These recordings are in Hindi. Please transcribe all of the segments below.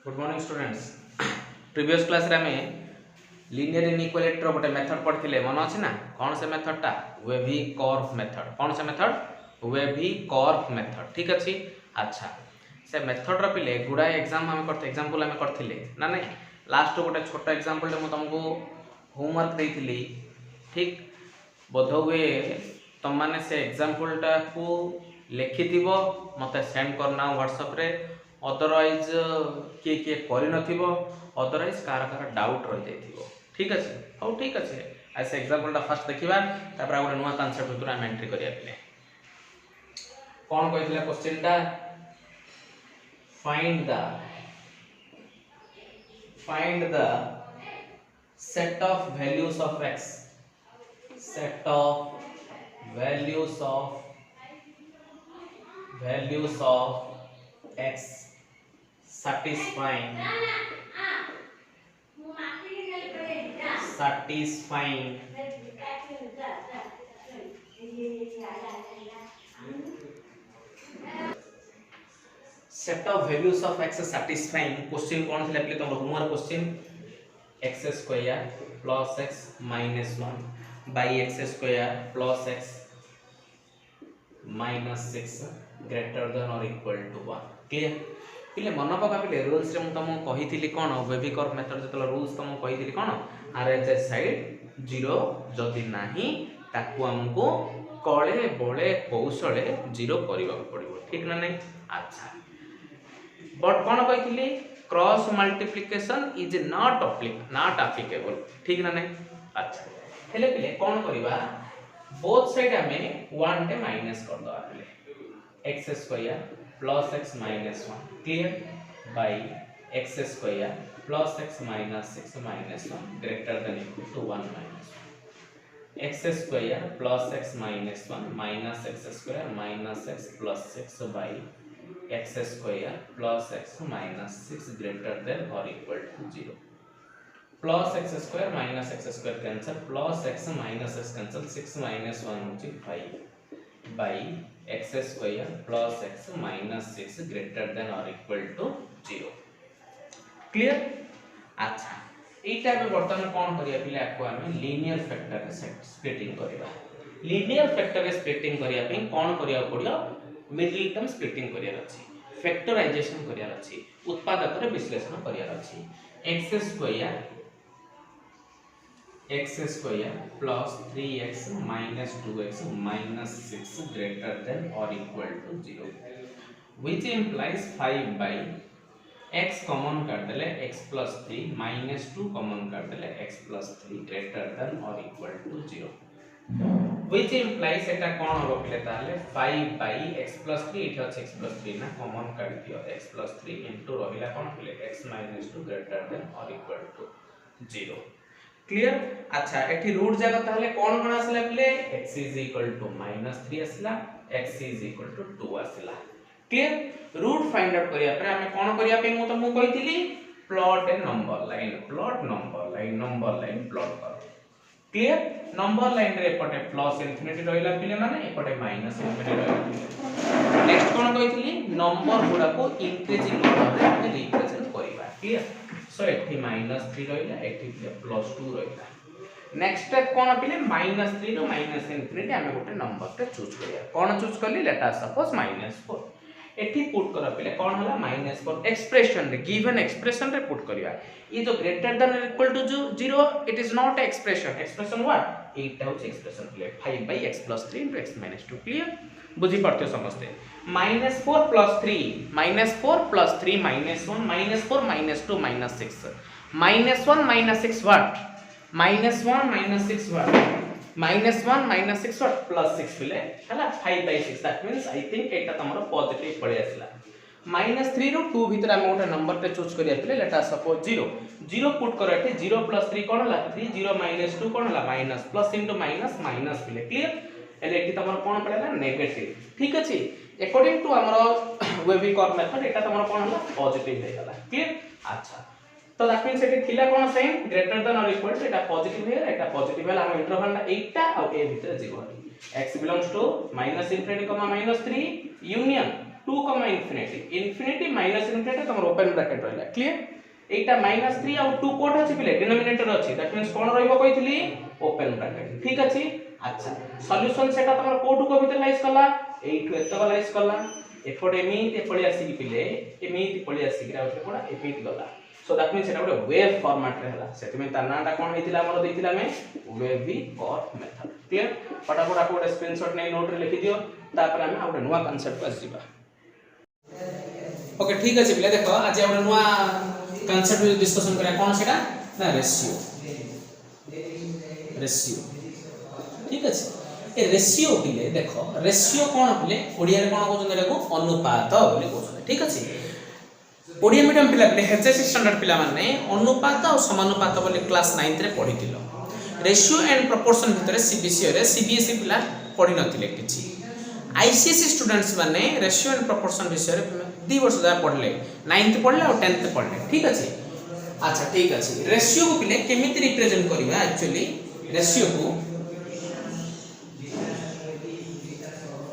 Good morning students. Previous class रे हमें लीनियर इनइक्वालिटी रो गोटे मेथड पढ़थिले मन अछि ना। कौन से मेथड टा? Wavy curve method. कौन से मेथड? Wavy curve method. ठीक अछि। अच्छा से मेथड रो पिले गुडा एग्जाम हम करते एग्जांपल हम करथिले ना नहीं। लास्ट गोटे छोटा एग्जांपल हम तुमको होमवर्क देइथिली। ठीक बोध हुए तुम माने से एग्जांपल टा को लिखिथिबो मते सेंड करना व्हाट्सएप रे। अदरवाइज किए किए कर नथिबो, अदरवाइज कार कार डाउट रह जाइथिबो। ठीक अछि। हो ठीक अछि। ऐसे एग्जांपल टा फर्स्ट देखिबा तापर आ नुवा कांसेप्ट भितर हम एंट्री करिया पिले। कोन कहिथिला क्वेश्चन टा? Find the set of values of x, set of values of x satisfying set of values of x satisfying question कौन थिला पले तुम homework question x square plus x minus 1 by x square plus x minus 6 greater than और इक्वल टू 1। क्लियर पिले मन पका पिले रूल्स रे मु तुमको कहिथिली कोन वेवी कर्व मेथड जतला रूल्स तुमको कहिथिली कोन आरएचएस साइड 0 जदि नाही ताकू हमको कळे बळे कौशले 0 करबा पड़िबो। ठीक ना नहीं? अच्छा बट कोन कहिथिली cross multiplication is not applicable. ठीक ना नहीं? अच्छा हेले पिले कोन करबा बोथ साइड हमें 1 टे माइनस कर दवा पिले x square plus x minus 1 clear by x square plus x minus 6 minus 1 greater than equal to 1 minus 1 x square plus x minus 1 minus x square minus x plus 6 by x square plus x minus 6 greater than और equal to 0 plus x square minus x square cancel plus x minus x cancel 6 minus 1 होची 5 bye x square plus x minus 6 greater than और इक्वल टू 0। क्लियर? अच्छा एटा पे वर्तमान कोन करिया पिले आपको हम लीनियर फैक्टर के स्प्लिटिंग करिया। लीनियर फैक्टर के स्प्लिटिंग करिया पे कोन करिया पड़ियो? मिडिल टर्म स्प्लिटिंग करिया अछि, फैक्टराइजेशन करिया अछि, उत्पादक रे विश्लेषण करिया अछि। x square plus 3x minus 2x minus 6 greater than और equal to 0 which implies 5 by x common कर देले x plus 3 minus 2 कॉमन कर देले x plus 3 greater than or equal to 0 which implies एटा कोन हो पले ताले 5 by x plus 3 इठ अछि x plus 3 ना कॉमन कर दियो x plus 3 into रहिला कोन पले x minus 2 greater than or equal to 0। Clear? अच्छा एठी रूट जगह ताले कोन कोन आसला पले x is equal to -3 आसला x is equal to 2 आसला। क्लियर? रूट फाइंड आउट करिया पर हमें कोन करिया पे मु तुमको कहिथिली plot a number line number line plot कर। क्लियर? नंबर लाइन रे पटे प्लस इंफिनिटी रहिला पिले माने एपटे माइनस इंफिनिटी रहिला। नेक्स्ट कोन कहिथिली नंबर गुडा को इंक्रीजिंग ऑर्डर रे हम रिप्रेजेंट करिबा। क्लियर? सो एठी -3 रहिला एठी +2 रहिला। नेक्स्ट स्टेप कोन पिले -3 रो माइनस इंफिनिटी हमें गोटे नंबर ते चूज करिया। कोन चूज करली लेट अस सपोज -4 एठी पुट कर पिले कोन होला -4 एक्सप्रेशन रे गिवन एक्सप्रेशन रे पुट करिया। ये जो ग्रेटर देन और equal to 0 it is not expression what एटा होची एक्सप्रेशन पिले 5 by x plus 3 into x minus 2। Clear? बुझी पड़ते हो समझते -4 plus 3 -4 plus 3 -1 -4 -2 -6 -1 -6 what -1 -6 what -1 -6 what +6 पिले हला 5 by 6 that means I think Etah तमरो positive पड़े आसला। -3 रो 2 भीतर हम गोटे नंबर ते चूज करिया पिले लेट अस सपोज 0 पुट कर एठी 0 + 3 कोन होला 3 0 - 2 कोन होला माइनस प्लस इनटू माइनस पिले। क्लियर? एले एठी तमरो कोन पड़ेला नेगेटिव। ठीक अछि? अकॉर्डिंग टू हमरो वेवी कर्व मेथड एटा तमरो कोन होला पॉजिटिव हे गला। क्लियर? अच्छा तो दैट मींस एठी थिला कोन साइन ग्रेटर देन और equal to Etah positive hey Etah positive हेला हम इंटरवल ना 8 टा और ए भीतर 0 x belongs to -∞, -3 union 2 infinity infinity minus infinity तमर ओपन ब्रैकेट रहला क्लियर एटा -3 आ 2 कोट अछि पिले डिनोमिनेटर अछि दैट मींस कोन रहइबो कहितली ओपन ब्रैकेट ठीक अछि अच्छा सॉल्यूशन सेटा तमर कोटु को भीतर लाइज कला एठु एतक लाइज कला एपटे एमिति पळि आसी कि पिले एमिति पळि आसी कि आउथे कोडा एमिति गला सो दैट मींस सेटा गोटे वेव फॉर्मेट रे हला सेति में ता नाटा कोन हेतिला हमर देतिला में वेवी कट मेथड क्लियर फटाफट आपको गोटे स्क्रीनशॉट नै नोट रे लिखि दियो तापर हम गोटे नुवा कांसेप्ट पर जिबा ओके ठीक अछि पिले देखो आज गोटे नुवा कांसेप्ट डिस्कशन करा कोन सेटा ना रेशियो ठीक अछि ए रेशियो पिले देखो रेशियो कोन पिले ओडिया रे कोन कहउछन एटा को अनुपात बोली कहउछन ठीक अछि ओडिया मीडियम पिला पिले एचएससी स्टैंडर्ड पिला माने अनुपात और समानुपात बोली क्लास 9th रे पढितिलो रेशियो एंड प्रोपोर्शन भितर सीबीएसई रे सीबीएसई पिला पढि नथिले किछि आईसीएसई स्टूडेंट्स माने रेशियो एंड प्रोपोर्शन विषय रे 2 वर्ष जा पढले 9th पढले और 10th पढले ठीक अछि अच्छा ठीक अछि रेशियो को पिले केमिति रिप्रेजेंट करिवा एक्चुअली रेशियो को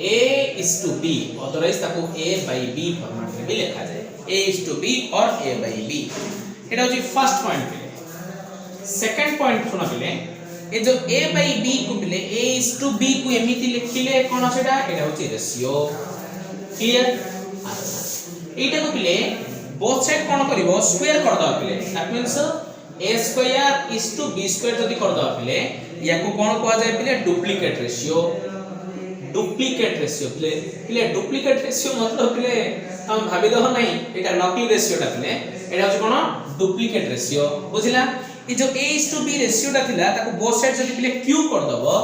A is to B otherwise ताको A by B फॉर्मेट रे भी लिखा जाए A is to B और A by B एटा होची फर्स्ट पॉइंट पिले सेकंड पॉइंट सुना पिले ए जो A by B को पिले A is to B को एमिति लिखिले कोन सेटा एटा होची रेशियो क्लियर अच्छा एटा को पिले बोथ साइड कोन करिवो स्क्वायर कर दो पिले that means A square is to B square जदी कर दो पिले या को कोन कहवा जाय पिले डुप्लीकेट रेशियो पिले डुप्लीकेट रेशियो मतलब पिले हम भाबी दहो नहीं एटा नकली रेशियो ता पिले एटा होची कोन डुप्लीकेट रेशियो बुझिला ई जो A is to B ratio ता थिला ताको बोथ साइड जदी पिले Q कर दबो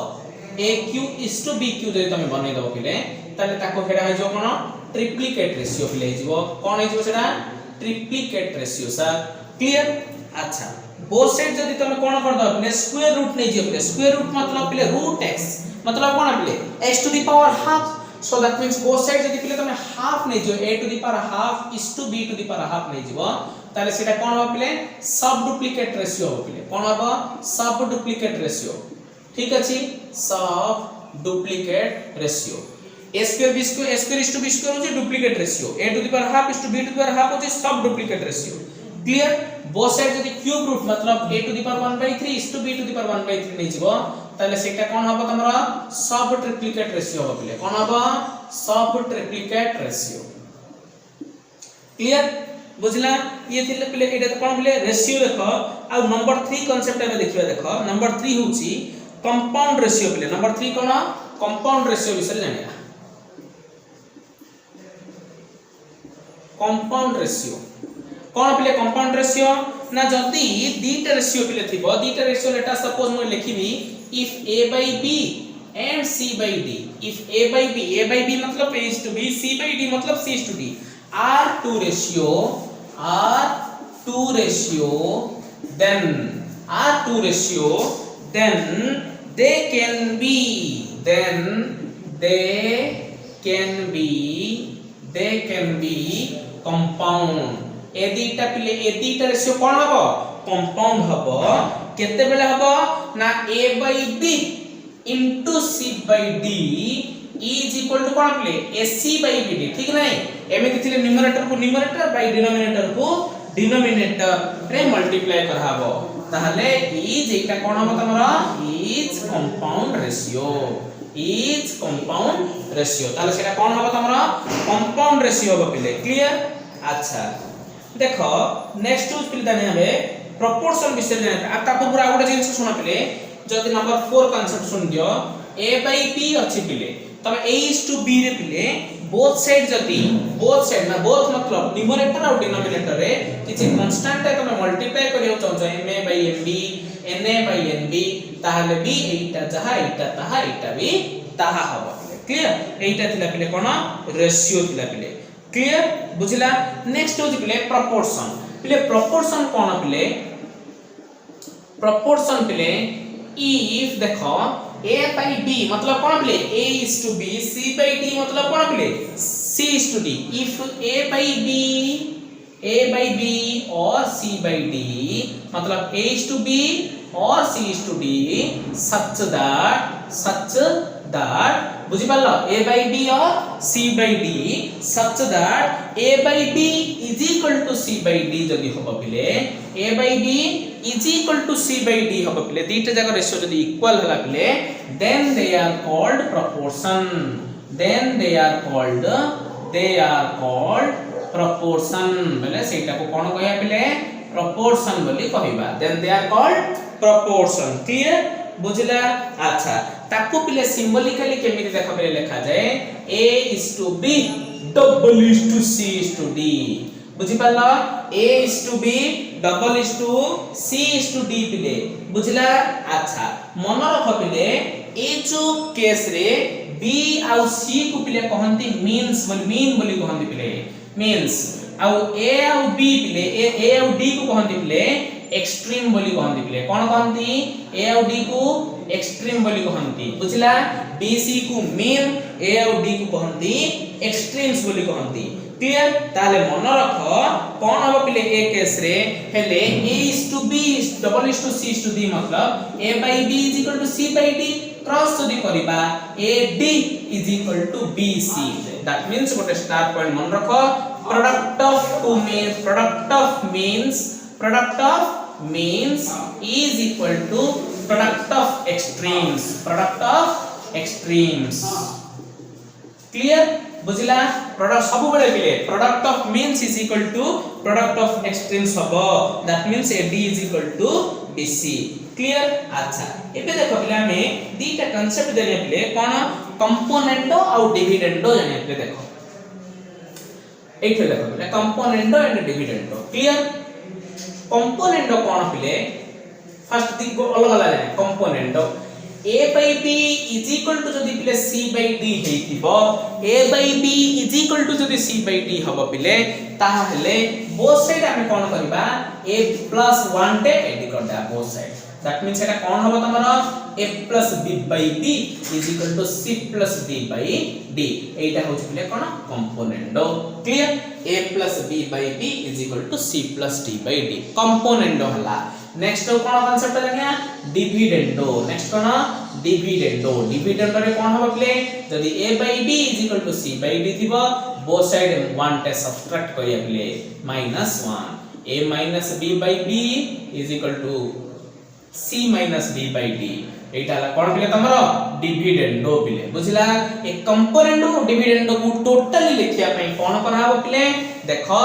AQ is to BQ जदी तमे बनै दबो पिले ताले ताको हेडा हो जो कोन ट्रिप्लीकेट रेशियो पिले हिजबो कोन हिजबो सेटा ट्रिप्लीकेट रेशियो सा क्लियर अच्छा बोथ साइड जदी तमे कोन कर दबो पिले स्क्वायर रूट नै जियो पिले स्क्वायर रूट मतलब पिले रूट x मतलब कोन पिले x to the power half so that means both sides जदी पिले तमे हाफ नै जो a to the power half is to b to the power half नै जिवो ताले सेटा कोन हो पिले सब डुप्लीकेट रेशियो हो पिले कोन हो सब डुप्लीकेट रेशियो ठीक अछि सब duplicate ratio a square b square a square is to b square हो duplicate ratio a to the power half is to b to the power half हो सब duplicate ratio clear both side जदी क्यूब रूट मतलब a to the power 1/3 is to b to the power 1/3 नै जिवो ताले सेटा कोन हबो तमरा सब ट्रिप्लीकेट रेशियो हो पिले कोन हबो सब ट्रिप्लीकेट रेशियो क्लियर बुझला ये थिले पिले एटा कोन पिले रेशियो देखो आ नंबर 3 कांसेप्ट में देखिबा देखो नंबर 3 होची कंपाउंड रेशियो पिले नंबर 3 कोन कंपाउंड रेशियो विषय जानिया कंपाउंड रेशियो कोन पिले कंपाउंड रेशियो ना जदी दीटा रेशियो पिले थिबो दीटा रेशियो लेटा सपोज म लिखिबी if a by b and c by d if a by b मतलब a is to b c by d मतलब c is to d are two ratio then they can be compound ए दीटा पिले ए दीटा रेशियो कोन हबो कंपाउंड हबो केते बेले हबो ना a by b into c by d is equal to कोन पिले ac by bd ठीक नै एमिति थिले न्यूमरेटर को न्यूमरेटर बाय डिनोमिनेटर को डिनोमिनेटर रे मल्टीप्लाई करहाबो ताहले इज एटा कोन हबो तमरा इज कंपाउंड रेशियो ताहले सेटा कोन हबो तमरा कंपाउंड रेशियो हबो पिले क्लियर अच्छा देखो नेक्स्ट यूज पिले दाने हबे प्रोपोर्शन विषय जाने आ ता पूरा गोटे जिंस सुना पिले जदी नंबर 4 कांसेप्ट सुन दियो a by b अछि पिले तमे a is to b रे पिले बोथ साइड ना बोथ मतलब न्यूमरेटर और डिनोमिनेटर रे किछि कांस्टेंट है तमे मल्टीप्लाई करियो चाहछो ma by mb na by nb ताहले b एटा जहा एटा ताहा एटा भी ताहा हबो क्लियर एटा थिला पिले कोन रेशियो थिला पिले क्लियर बुझला नेक्स्ट हो पिले प्रोपोर्शन कोन पिले इफ देखो a by b मतलब कोन पिले a is to b c by d मतलब कोन पिले c is to d if a by b or c by d मतलब a is to b or c is to d such that बुझी पारलो a by b or c by d such that a by b is equal to c by d जदी होबो पिले a by b is equal to c by d होबो पिले दीटा जाक रेशियो जदी इक्वल होला पिले then they are called proportion proportion बोले सेटा को कोन कहया पिले proportion बोली कहबा then they are called proportion clear बुझला अच्छा ताको पिले सिंबलिकली केमिति देखा पिले लिखा जाए a is to b double is to c is to d बुझी पाला a is to b double is to c is to d पिले बुझला अच्छा मन रख पिले ए जो केस रे b आउ c को पिले कहंती मीन्स मीन बोली कहंती पिले मीन्स आउ a आउ b पिले a आउ d को कहंती पिले एक्सट्रीम बोली कहंती पिले कोन कहंती a आउ d को एक्सट्रीम बोली कहंती बुझला b c को मीन a आउ d को कहंती एक्सट्रीम्स बोली कहंती क्लियर ताले मन रख कोन हबो पिले ए केस रे हेले a is to b double is to c is to d मतलब a by b is equal to c by d cross जदी करिबा a d is equal to b c that means गोटे स्टार पॉइंट मन रख product of means is equal to product of extremes clear बुझिला प्रोडक्ट सब बेले पिले product of means is equal to product of extremes हबो that means AD is equal to BC clear अच्छा एबे देखो पिले हमें दीटा कांसेप्ट जाने पिले कोन कंपोनेंटो और डिविडेंडो जाने पिले देखो एठे देखो पिले componendo and dividendo clear componendo कोन पिले फर्स्ट दी अलग अलग जाने कंपोनेंटो a by b is equal to जदी पिले c by d हेतिबो a by b is equal to जदी c by d हबो पिले ताहले बोथ साइड हमें कोन करबा a plus 1 टे एड करदा बोथ साइड दैट मींस एटा कोन हबो तमरो a plus b by b is equal to c plus d by d एटा होछ पिले कोन componendo clear a plus b by b is equal to c plus d by d कंपोनेंटो हला नेक्स्ट कोन कांसेप्ट जानिया डिविडेंडो नेक्स्ट कोन डिविडेंडो रे कोन हबो प्ले जदी a by b = c by d थिबो बोथ साइड 1 टे सब्ट्रैक्ट करिया प्ले -1 a - b by b = c - d by d Etah La cone play तमरो dividendo play बुझला ए कंपोनेंट और डिविडेंडो को टोटली लिखिया पई कोन कराबो प्ले देखो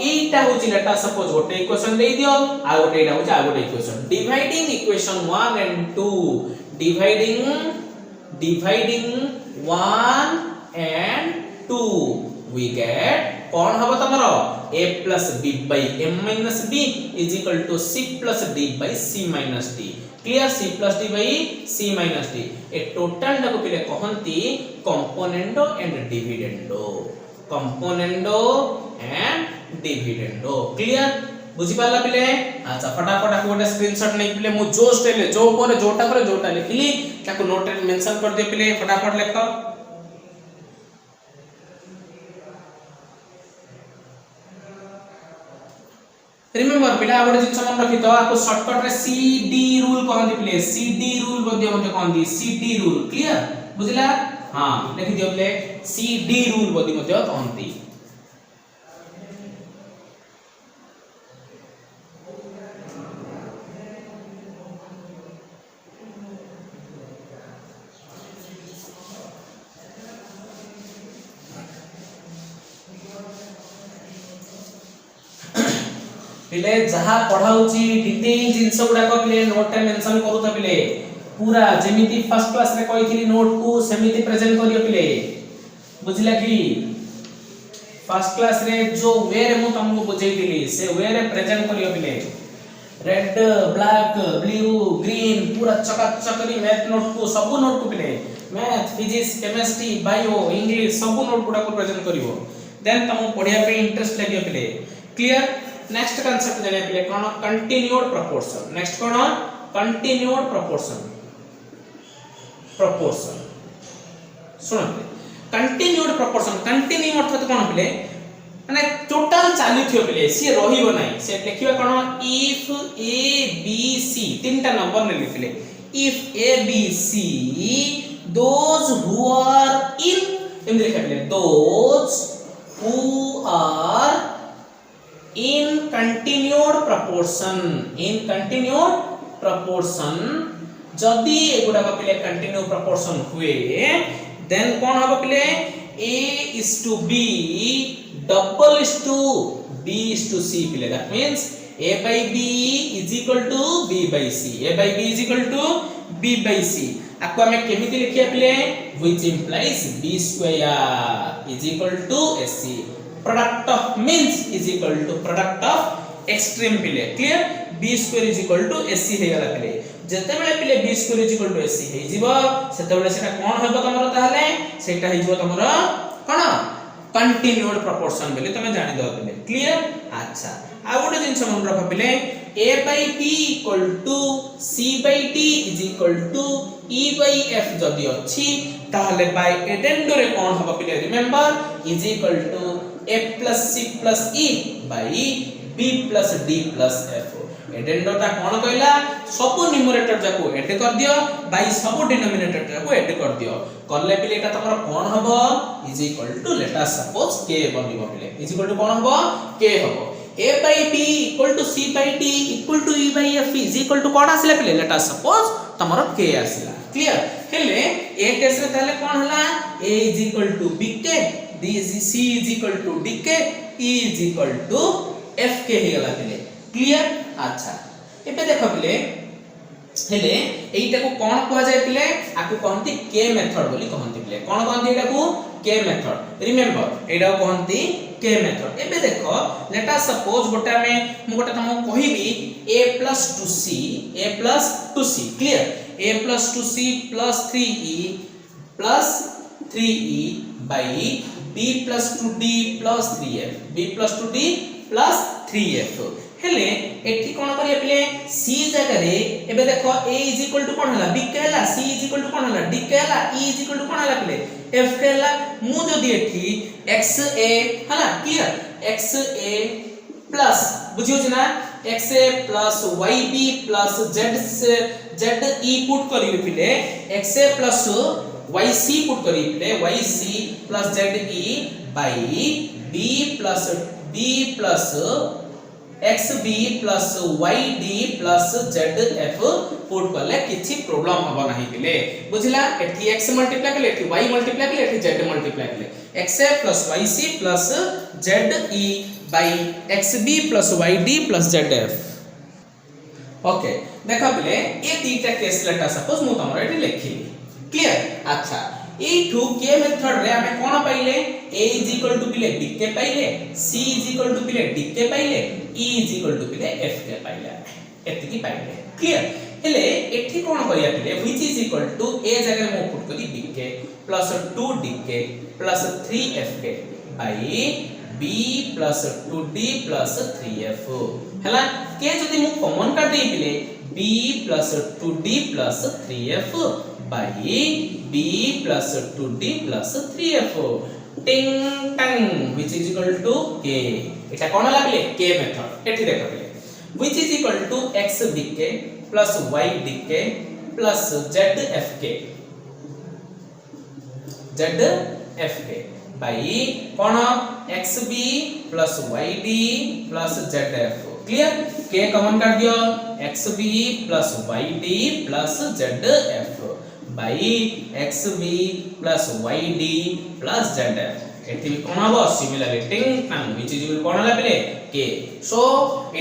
एटा होची लेटा सपोज गोटे इक्वेशन दे दियो आ गोटे एटा होची आ गोटे equation dividing equation 1 and 2 dividing 1 and 2 we get कोन हबो तमरो a plus b by m minus b is equal to c plus d by c minus d clear c plus d by c minus d ए टोटल डको पिले कहंती कंपोनेंटो एंड डिविडेंडो क्लियर बुझी पाला पिले अच्छा फटाफट को गोटे स्क्रीनशॉट नै पिले मु जो स्टाइल जो पर जोटा लिखली ताको नोट रे मेंशन कर दे पिले फटाफट लिखो रिमेंबर पिला गोटे जिंस मन रखि तो आपको शॉर्टकट रे CD रूल कहंदी पिले CD रूल बदियो मते कहंदी CD रूल क्लियर बुझिला हां लिखि दियो पिले CD रूल बदी मते कहंदी पिले जहा पढाउची डिटेल जिंस गुडा को पिले नोट रे मेंशन करू था पिले पूरा जेमिति फर्स्ट क्लास रे कहिथिली नोट को सेमिति प्रेजेंट करियो पिले बुझिला कि फर्स्ट क्लास रे जो वे रे मु तुमको बुझैतिली से वे रे प्रेजेंट करियो पिले रेड ब्लैक ब्लू ग्रीन पूरा चकाचकरी मैथ नोट को सब नोट को पिले math physics chemistry bio English सब नोट गुडा को प्रेजेंट करियो देन तुमको पढिया पे इंटरेस्ट लागियो पिले क्लियर नेक्स्ट कांसेप्ट जाने पिले कोन कंटीन्यूड प्रोपोर्शन नेक्स्ट कोन कंटीन्यूड प्रोपोर्शन सुनते कंटीन्यूड प्रोपोर्शन कंटीन्यू अर्थात कोन पिले माने टोटल चालू थियो पिले से रहिबो नै से लिखिबा कोन इफ a b c तीनटा नंबर ने लिखले if a b c those who are in एम लिखा पिले those who are in continued proportion जदि एगुडा पिले कंटिन्यू proportion हुए देन कौन हबो पिले a is to b double is to b is to c पिले that means a by b is equal to b by c a by b is equal to b by c आपको हमें केमिति लिखिया पिले which implies b square is equal to ac product of means is equal to product of extreme पिले clear b square is equal to ac हे गला पिले जते बेले पिले b square is equal to ac हे जीवो सेते बेले सेटा कोन हेबो तमरो ताहले सेटा हे जीवो तमरो कोन कंटिन्यूड प्रोपोर्शन बेले तमे जानि दो पिले क्लियर अच्छा आ गोटे जिंस मन रख पिले a by b equal to c by d is equal to e by f जदि अछि ताहले बाय एडेंडो रे कोन हबो पिले remember is equal to a plus c plus e by b plus d plus f एडेंडो ता कोन कहला सब न्यूमरेटर जाको ऐड कर दियो बाय सब डिनोमिनेटर जाको ऐड कर दियो करले पिले एटा तमरो कोन हबो is equal to let us suppose k बनिबो पिले is equal to कोन हबो k हबो a by b equal to c by d equal to e by f is equal to कोन आसिला पिले let us suppose तमरो k आसिला क्लियर हेले ए केस रे ताले कोन हला a is equal to bk d is c is equal to dk e is equal to fk हे गला पिले क्लियर अच्छा एबे देखो पिले हेले एइटा को कोन कहआ जाय पिले आकु कहंती के मेथड बोली कहंती पिले कोन कहंती एटा को के मेथड रिमेंबर एटा को कहंती के मेथड एबे देखो लेट अस सपोज गोटा में मु गोटा तुमको कहिबी a to c clear a to c plus 3e plus 3e by b plus 2d plus 3f b plus 2d plus 3f हेले एठी कोन करिया पिले c जगह रे एबे देखो a is equal to कोन हला b के हला c is equal to कोन हला d के हला e is equal to कोन हला पिले f के हला मु जदी एठी x a हला क्लियर x a प्लस बुझियो छ ना x a plus y b plus z e put करिवे पिले x a plus y c put करिवे पिले y c plus z e by b plus d plus xb plus yd plus zf put करले किछि प्रॉब्लम हबो नाही पिले बुझिला एठी x मल्टीप्लाई करले एठी y मल्टीप्लाई करले एठी z मल्टीप्लाई करले xa plus yc plus ze by xb plus yd plus zf okay देखा पिले ए तीटा केस लेटा सपोज मु तमरा एठी लिखिली क्लियर अच्छा एठू के मेथड रे हमें कोन पाइले a is equal to पिले dk पाइले c is equal to पिले dk पाइले e is equal to पिले fk पाइले एति की पाइले क्लियर हेले एठी कोन करिया पिले which is equal to a जगह मो पुट करी dk plus 2dk plus 3fk by b plus 2d plus 3f हला के जदी मु कॉमन कर देई पिले b plus 2d plus 3f by b plus 2d plus 3f टिंग टंग which is equal to k एटा कोन लागले k मेथड एठी देखो पिले which is equal to x dk plus y dk plus z fk by cone xb plus yd plus zf clear k common कर दियो xb plus yd plus zf by xb plus yd plus zf एठी भी कोन हबो सिमिलरली टिंग टंग which is equal cone लाबिले k सो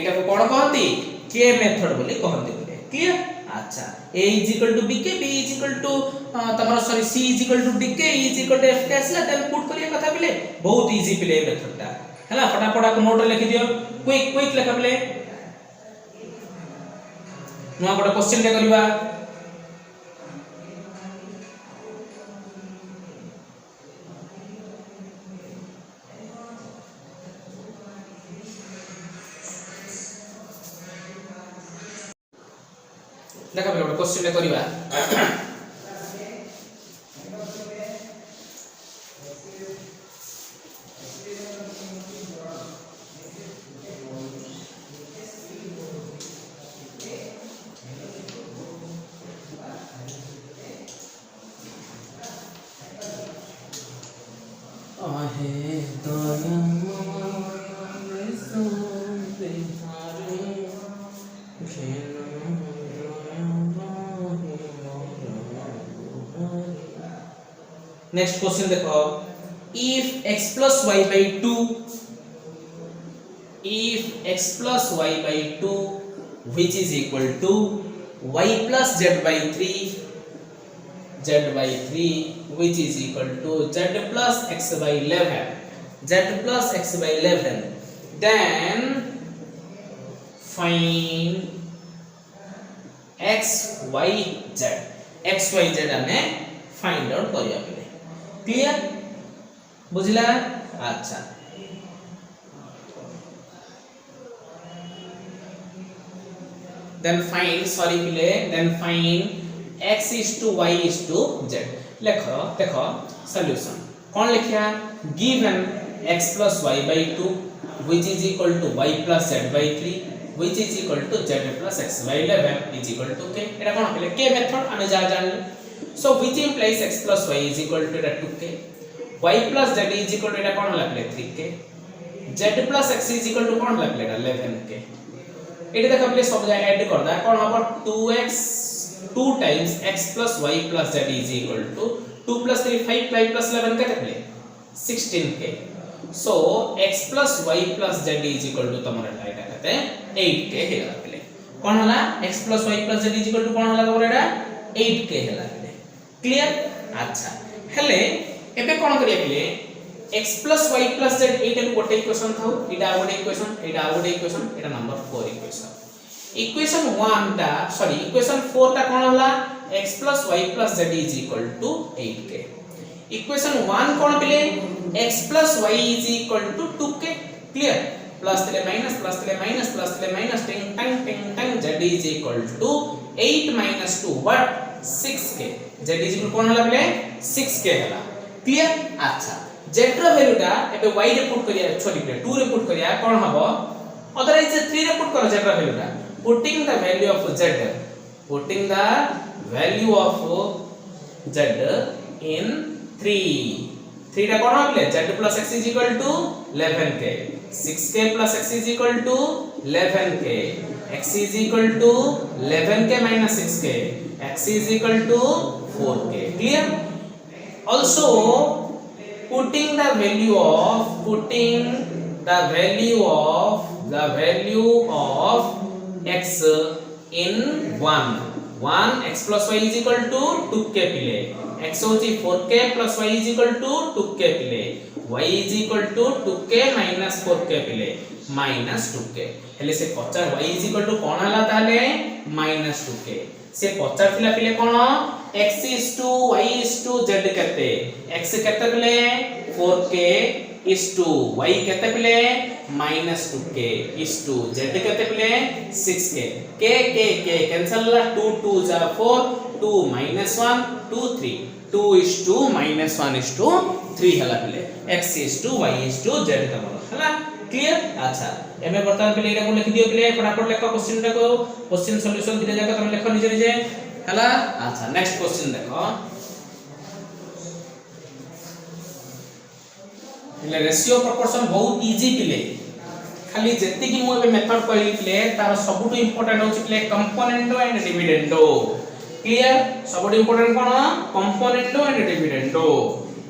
एटा को कोन कहंती k मेथड बोली कहंती बोले क्लियर अच्छा a is equal to bk b is equal to तमरा sorry c is equal to dk e is equal to f कैसला देन पुट करिया कथा बिले बहुत इजी पिले मेथड ता हला फटाफट को नोट लिखि दियो क्विक लिख बिले नुआ गोटा क्वेश्चन के करबा देखा बेटा क्वेश्चन करिबा नेक्स्ट क्वेश्चन देखो, if x plus y by 2, if x plus y by 2 which is equal to y plus z by 3, z by 3 which is equal to z plus x by 11, z plus x by 11, then find x y z, x y z हमें फाइंड आउट करिया पे। क्लियर बुझला? अच्छा then find, sorry पिले, then find x is to y is to z। लिखो देखो सॉल्यूशन कौन लिखिया, given x plus y by 2 which is equal to y plus z by 3 which is equal to z plus x by 11 is equal to k। एटा कोन पिले k मेथड आमे जा जानले, so which implies x plus y is equal to 2k, y plus z is equal to एटा कोन होला पिले 3k, z plus x is equal to कोन होला पिले 11k। एटा देखो पिले सब जाय ऐड कर दा कोन हो 2x 2 times x plus y plus z is equal to 2 plus 3 5 5 plus 11 केते पिले 16k, so x plus y plus z is equal to तमरा एटा केते 8k हेला पिले। कोन होला x plus y plus z is equal to कोन होला तमरा एटा 8k हेला पिले। क्लियर? अच्छा हेले एबे कोन करिया पिले, x plus y plus z एटा गोटे इक्वेशन थाउ, एटा गोटे इक्वेशन, एटा गोटे इक्वेशन, एटा नंबर 4 इक्वेशन। इक्वेशन 1 टा सॉरी इक्वेशन 4 टा कोन होला, x plus y plus z is equal to 8k। Equation 1 कोन पिले, x plus y is equal to 2k। Clear? Plus तले माइनस प्लस तले माइनस प्लस तले माइनस टिंग टंग z is equal to 8 minus 2 what 6k, z is equal कोन होला पिले 6k होला। क्लियर? अच्छा z रो वैल्यूटा एबे y रे पुट करिया, सॉरी पिले 2 रे पुट करिया कोन हबो, अदरवाइज 3 रे पुट करो z row वैल्यूटा, putting the value of z, putting the value of z in 3 टा कोन होले z plus x is equal to 11k, 6k plus x is equal to 11k, x is equal to 11k minus 6k, x is equal to 4k। clear? Also putting the value of x in 1 x plus y is equal to 2k पिले, x होची 4k plus y is equal to 2k पिले, y is equal to 2k minus 4k पिले minus 2k। हेले से 50 y is equal to कोन हला ताले minus 2k। से 50 थिला पिले कोन x is to y is to z केते, x केते पिले 4k is to y केते पिले minus 2k is to z केते पिले 6k, k कैंसिल ला 2 2 जा 4 2 minus 1 2 3 2 is to minus 1 is to 3 हला पिले, x is to y is to z तमरो हला। क्लियर? अच्छा एमे वर्तमान पिले एटा को लिख दियो पिले, फटाफट लिखो क्वेश्चन टा को, क्वेश्चन सॉल्यूशन धीरे जाके तुम लिखो निजे निजे हला। अच्छा नेक्स्ट क्वेश्चन देखो, ले रेशियो प्रोपोर्शन बहुत इजी पिले, खाली जेति कि मु एबे मेथड कहली पिले तार सबटु इंपोर्टेंट होची पिले कंपोनेंटो एंड डिविडेंडो। क्लियर? सबटु इंपोर्टेंट कोन componendo and dividendo.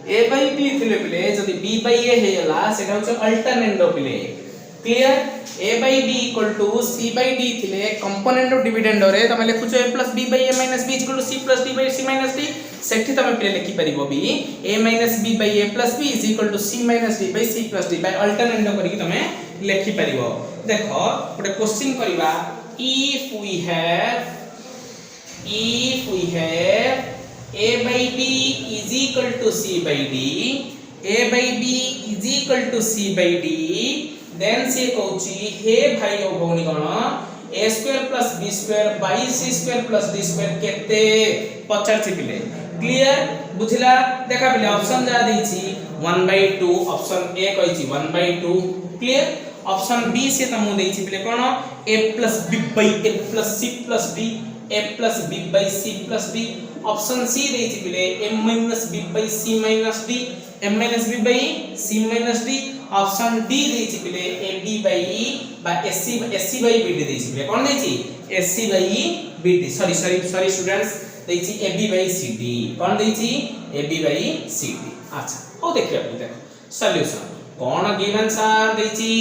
a by b थिले पिले जदी b by a हेला सेटा होचे अल्टरनेंडो पिले। Clear? a by b equal to c by d थिले कंपोनेंट ऑफ डिविडेंडो रे तमे लिखुछ a plus b by a minus b equal to c plus d by c minus d, सेठी तमे पिले लिखि परिबो b a minus b by a plus b is equal to c minus d by c plus d by alternendo करिकि तमे लिखि परिबो। देखो गोटे क्वेश्चन करिबा, if we have a by b is equal to c by d, a by b is equal to c by d, then से कहूची हे भाई ओ भौणी गण a square plus b square by c square plus d square केते 50 पिले। क्लियर? बुझला? देखा पिले ऑप्शन जा देछि 1/2, ऑप्शन a कहिछि 1/2। क्लियर? ऑप्शन बी से तमु देछि पिले कोन a plus b by a plus c plus d, a plus b by c plus d, option C देछि पिले m - b / c - d m - b / c - d option D देछि पिले ab / e बा sc / bd देछि पिले कोन देछि sc / bd सॉरी स्टूडेंट्स देछि ab / cd कोन देछि ab / cd अच्छा हो देखिए अपन देखो सॉल्यूशन कोन गिवन आंसर देछि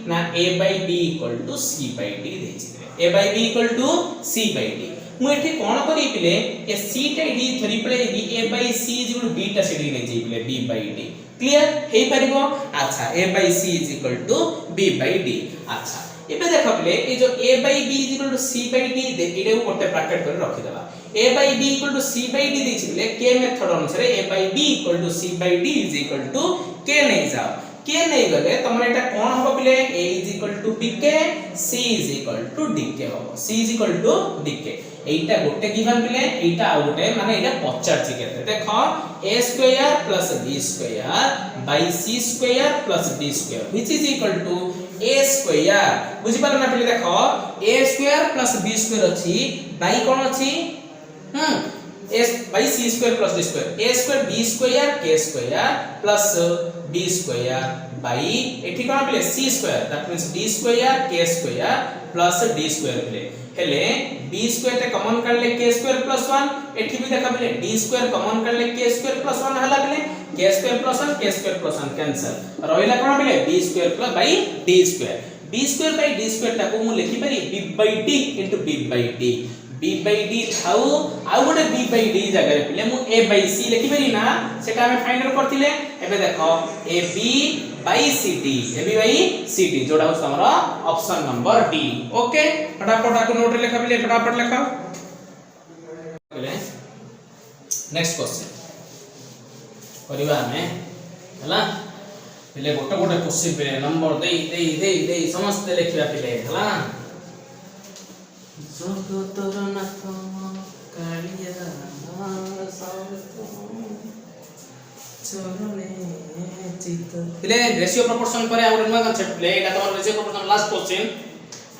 ना a / b = c / d देछि a / b = c / d मु एठी कोन करी पिले ए c टा d थरी पळे a / c = b टा सेडी नै जि पिले b / d क्लियर हे परिबो अच्छा a / c = b / d अच्छा एबे देखो पिले ए जो a / b = c / d दे इडे गोटे ब्रैकेट कर रखि देबा a / b = c / d देछि पिले k मेथड अनुसार a / b = c / d = k नै जाओ k नै गले तमर एटा कोन हो पिले a = dk c = dk हो c = dk एटा गोटे गिवन पिले एटा आ गोटे माने एटा पचार छि केते देखो a square plus b square by c square plus d square which is equal to a square बुझि पाल ना पिले देखो a square plus b square अछि बाय कोन अछि a by c square plus d square a square b square k square plus b square by एठी कोन पिले c square that means d square k square plus d square पिले हेले b स्क्वायर टे कॉमन कर ले k स्क्वायर प्लस 1 एठी भी देखा पिले d स्क्वायर कॉमन कर ले k स्क्वायर प्लस 1 हला पिले k square plus 1 k square plus 1 cancel रहइला कोन पिले b square plus by d square by d square टा को मु लिखि पारी b by d into b by d b by d थाउ आ गोटे b by d जगह पिले मु a by c लिखि पारी ना सेटा हमें फाइंड करथिले एबे देखो ab by cd ab by cd जोड़ा हो हमरा ऑप्शन नंबर डी ओके फटाफट आको नोट लिखा पिले फटाफट लिखा पिले नेक्स्ट क्वेश्चन करिवा हमें हला पिले गोटे गोटे क्वेश्चन पिले नंबर दे समस्त लिखिया पिले हला जगतर नाथ कालिया चरणे चित पिले रेशियो प्रोपोर्शन पर आउर नुवा कॉन्सेप्ट पिले एटा तमर रेशियो प्रोपोर्शन लास्ट क्वेश्चन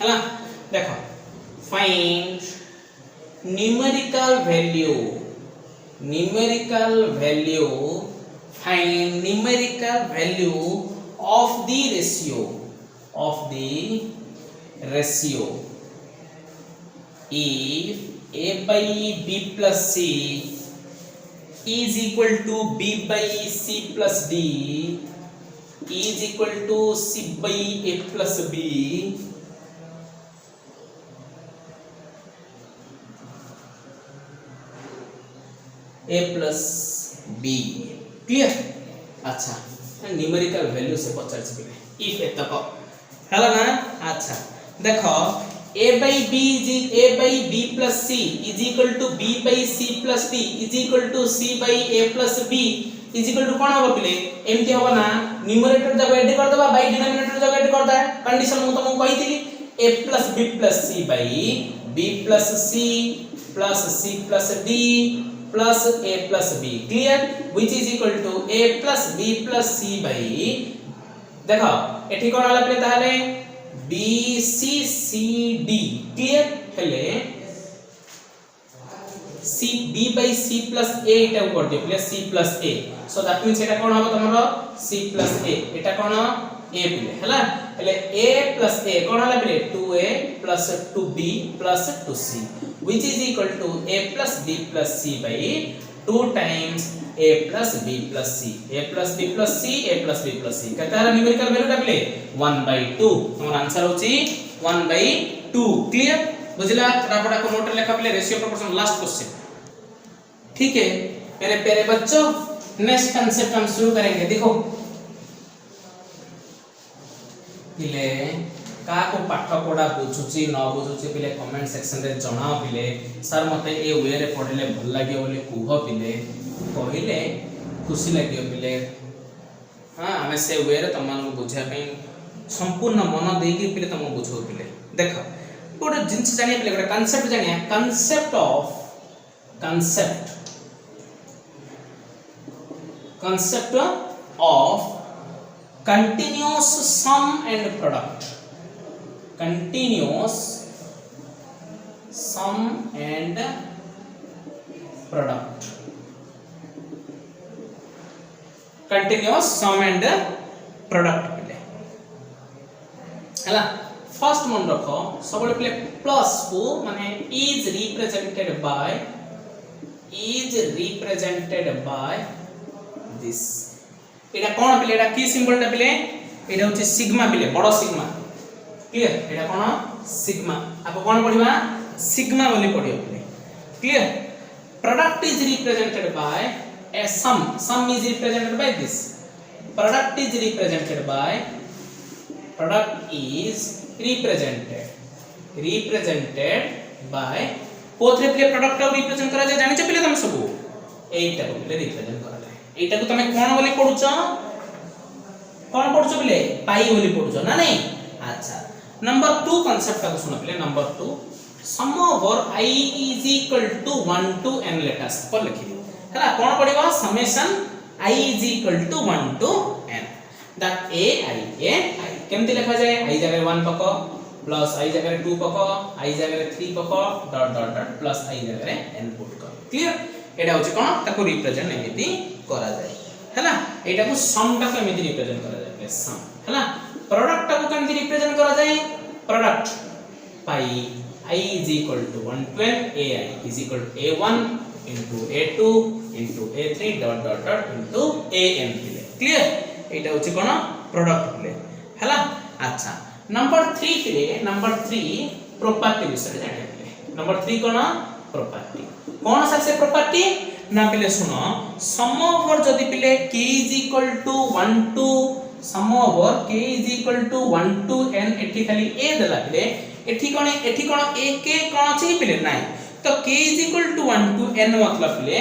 हला देखो find numerical value find numerical value of the ratio if a by b plus c is equal to b by c plus d is equal to c by a plus b a plus b clear अच्छा न्यूमेरिकल वैल्यू से पचार छी इफ एतक हला ना अच्छा देखो a by b plus c is equal to b by c plus d is equal to c by a plus b is equal to कोन हो पिले एमती हो ना न्यूमरेटर जब ऐड कर दबा बाय डिनोमिनेटर जब ऐड कर दा कंडीशन मु तुमको कहितली a plus b plus c by b plus c plus c plus d plus a plus b clear which is equal to a plus b plus c by देखो एठी कोन हला प्ले ताले b c c d clear हेले c b by c plus a एटा कर दियो play c plus a so that means एटा कोन हबो तमरो c plus a Etah cone a play हला हेले a plus a कोन हला play 2a plus 2b plus 2c which is equal to a plus b plus c by 2 times a plus b plus c a plus b plus c a plus b plus c कता न्यूमेरिकल वैल्यू टा प्ले 1/2 हमर आंसर होची 1/2 क्लियर बुझला फटाफट को नोट लिखा play ratio proportion last question ठीक है मेरे प्यारे बच्चों नेक्स्ट कांसेप्ट हम शुरू करेंगे देखो पिले का को पाठ पढा बुझुची न बुझुची पिले कमेंट सेक्शन रे जणाओ पिले सर मते ए वे रे पढले भल लागियो बोले कुह पिले कहिले खुशी लागियो पिले हां हमें से वे रे तमन को बुझा पे संपूर्ण मन देकी पिले तम बुझो पिले देखो गोटे जिंस जानिया पिले गोटे कांसेप्ट जानिया concept of continuous sum and product continuous sum and product. Continuous sum and product पिले हला फर्स्ट मन रखो सब पिले प्लस को माने is represented by this एटा कोन पिले एटा की सिंबल टा पिले एटा होची सिग्मा पिले बड़ सिग्मा क्लियर एटा कोन सिग्मा आपको कोन पढिबा सिग्मा बोली पढियो पिले clear product is represented by a sum is represented by this product is represented by कोथरे प्ले प्रोडक्ट को रिप्रेजेंट करा जाय जानि छ पिले तुम सब एटा को पिले रिप्रेजेंट करा जाय एटा को तमे कोन बोली पढुछ पिले पाई बोली पढुछ ना नहीं अच्छा नंबर 2 कांसेप्ट को सुनो पिले number 2 sum over I is equal to 1 to n let us पर लिखि हला कोन पडिबा summation I is equal to 1 to n that a I केमति लिखा जाय I जगह 1 पको प्लस I जगह 2 पको I जगह 3 पको dot dot dot plus I जगह n पुट कर क्लियर एडा होची कोन ताको रिप्रेजेंट एमिति करा जाय हला एटा को सम ता को एमिति रिप्रेजेंट करा जाय सम हला प्रोडक्ट ता को केमति रिप्रेजेंट करा जाय product pi I is equal to 1 to n ai is equal to a1 into a2 into a3 dot dot dot into an पिले क्लियर एटा होची कोन प्रोडक्ट पिले हला अच्छा नंबर 3 पिले नंबर 3 प्रॉपर्टी विषय जाने पिले नंबर 3 कोन प्रॉपर्टी कोन सा से प्रॉपर्टी ना पिले सुनो सम ओवर जदी पिले k is equal to 1 to sum over k is equal to 1 to n एठी खाली a देला पिले एठी कोन a के कोन अछि पिले नाही तो k is equal to 1 to n मतलब पिले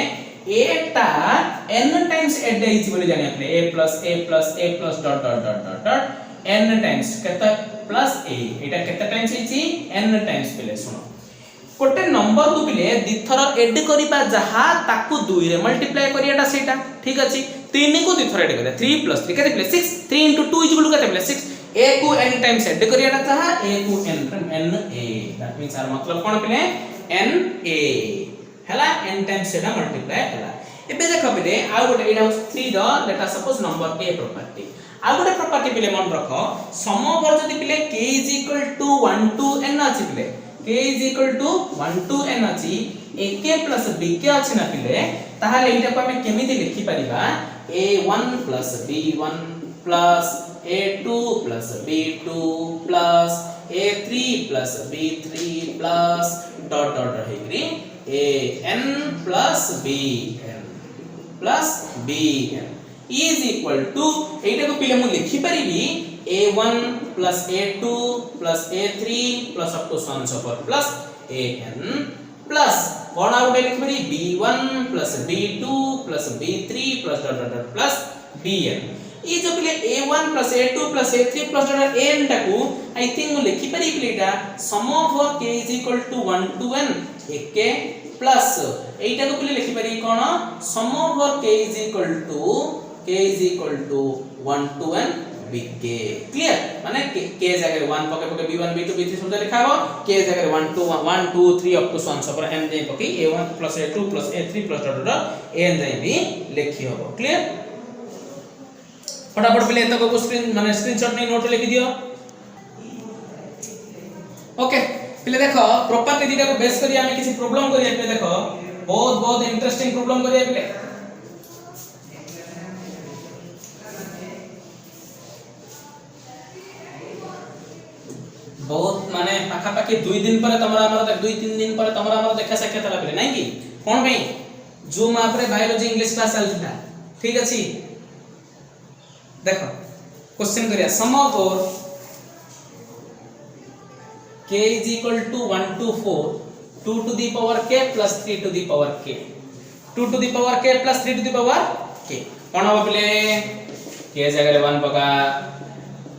a ता n टाइम्स ऐड देइछि बोली जानि पिले a plus dot dot dot dot dot n times केता प्लस a एटा केता टाइम्स हिछि n टाइम्स पिले सुनो कोटे नंबर को पिले दिथर ऐड करिबा जहा ताकू 2 रे मल्टीप्लाई करियाटा सेटा ठीक अछि 3 को दिथर ऐड करिया 3 plus 3 केते पिले 6 3 into 2 is equal to केते पिले 6 a को n टाइम्स ऐड करियाटा जहा a को n a दैट मींस आर मतलब कोन पिले n a हला n टाइम्स सेटा मल्टीप्लाई हला एबे देखो पिले आ गोटे एटा 3 the let us suppose number a property आ गोटे प्रॉपर्टी पिले मन रखो सम ओवर जदी पिले k is equal to 1 to n अछि पिले k is equal to 1 to n अछि ak plus bk अछि ना पिले ताहाले एटा को हम केमिति लिखि परिबा a1 plus b1 plus a2 plus b2 plus a3 plus b3 plus dot dot dot हेग्री an plus bn is equal to एटा को पिले मु लिखि परिबी a1 plus a2 plus a3 plus up to so on so forth plus an plus cone out लिखि परि b1 plus b2 plus b3 plus dot dot dot plus bn ई जो पिले a1 plus a2 plus a3 plus dot n टाकू आई थिंक मु लिखि परि पिलेटा सम over k is equal to 1 to n ak plus एटा को पिले लिखि परि कोन sum over k is equal to 1 to n bk clear माने k जगह 1 पके पके b1 b2 b3 सब लिखा हो k जगह 1 to 1 2 3 up to so on so पर n जाई पके a1 plus a2 plus a3 plus dot dot n जाई भी लिखि हो क्लियर फटाफट पहले तक को स्क्रीन माने स्क्रीनशॉट नहीं नोट लिखि दियो ओके पहले देखो प्रॉपर्टी दीटा को बेस करी हमें किसी प्रॉब्लम करिया पहले देखो बहुत बहुत इंटरेस्टिंग प्रॉब्लम करिया पहले बहुत माने पाखा पाखी 2 दिन पर तमरा हमर 2-3 दिन पर तमरा हमर देखा साक्षात हला पहले नहीं कि कोन भाई जूम आप रे बायोलॉजी इंग्लिश क्लास चलता ठीक अछि देखो क्वेश्चन करिया सम over k is equal to 1 to 4 2 to the power k plus 3 to the power k 2 to the power k plus 3 to the power k कोन हो पले k जगह 1 पका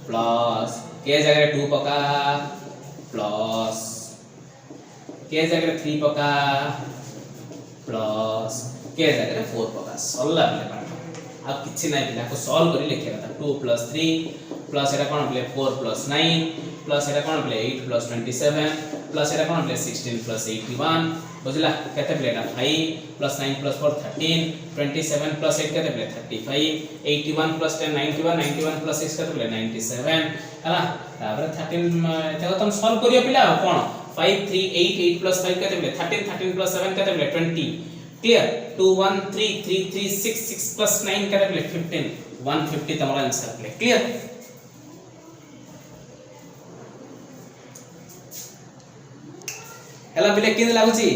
प्लस k जगह 2 पका प्लस k जगह 3 पका प्लस k जगह 4 पका सल्ला पले पाठ आ किछि नै पिला को सॉल्व करी लिखे था 2 + 3 प्लस एटा कोन प्ले 4 + 9 प्लस एटा कोन प्ले 8 + 27 प्लस एटा कोन प्ले 16 + 81 बुझला केते प्ले एटा 5 + 9 + 4 13 27 + 8 केते प्ले 35 81 + 10 91 91 + 6 केते प्ले 97 हला तापर 13 एटा तुम सॉल्व करियो पिला कोन 5 3 8 8 + 5 केते प्ले 13 13 + 7 केते प्ले 20 क्लियर 2 1 3 3 3 6 6 + 9 केते प्ले 15 150 तमरा आंसर प्ले क्लियर हला पिले किन लागुची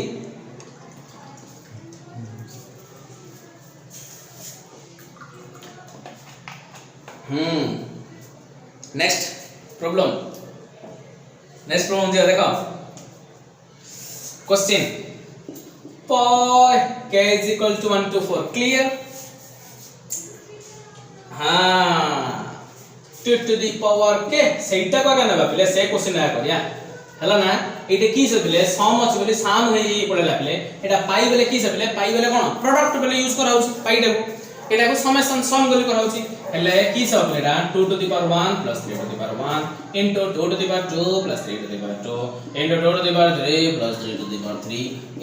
नेक्स्ट प्रॉब्लम दिया देखो क्वेश्चन k = 1 to 4 क्लियर हां 2 to the power k सेटा का करना पिले से क्वेश्चन आया करिया हला ना एटे की से पिले सम अछि बोली साम होई पड़ला पिले एटा पाई बोले की से पिले पाई बोले कोन प्रोडक्ट बोले यूज करा होछि पाई देबो एटा को समेशन सम बोली करा होछि हले की से पिले 2 to the power 1 + 3 to the power 1 into 2 to the power 2 + 3 to the power 2 into 2 to the power 3 + 3 to the power 3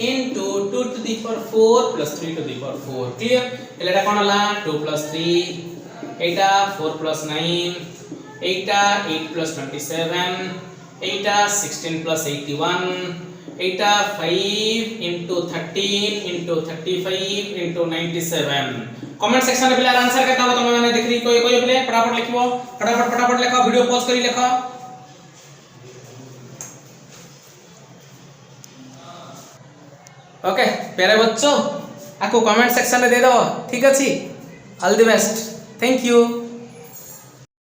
into 2 to the power 4 + 3 to the power 4 clear हले एटा कोन हला 2 + 3 एटा 4 + 9 एटा 8 + 27 एटा 16 + 81 एटा 5 into 13 into 35 into 97 comment section में पिला आंसर करता हो तुम मैंने देख रही कोई कोई पिले फटाफट लिखो फटाफट लिखो वीडियो पॉज करी लिखो ओके प्यारे बच्चों आपको कमेंट सेक्शन में दे दो ठीक अछि all the best thank you.